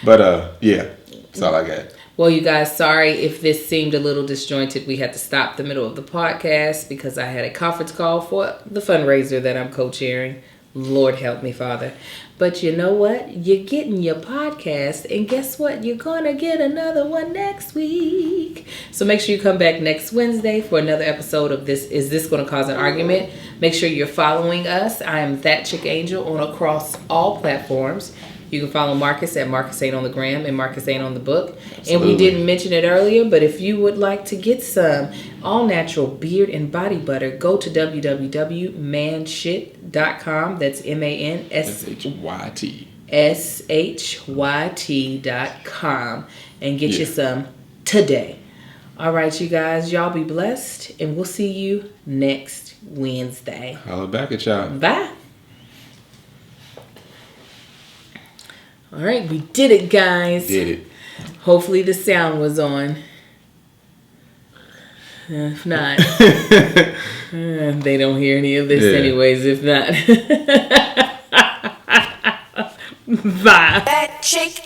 But, yeah, that's all I got. Well, you guys, sorry if this seemed a little disjointed. We had to stop the middle of the podcast because I had a conference call for the fundraiser that I'm co-chairing. Lord help me, Father. But you know what? You're getting your podcast, and guess what? You're going to get another one next week. So make sure you come back next Wednesday for another episode of this. Is This Going to Cause an Argument? Make sure you're following us. I am That Chick Angel on across all platforms. You can follow Marcus at Marcus Ain't on the Gram and Marcus Ain't on the Book. Absolutely. And we didn't mention it earlier, but if you would like to get some all-natural beard and body butter, go to www.manshit.com. That's MANSHYT.com and get you some today. All right, you guys. Y'all be blessed, and we'll see you next Wednesday. Holla back at y'all. Bye. All right, we did it, guys. Did it. Hopefully the sound was on. If not, they don't hear any of this anyways. If not, bye. That chick.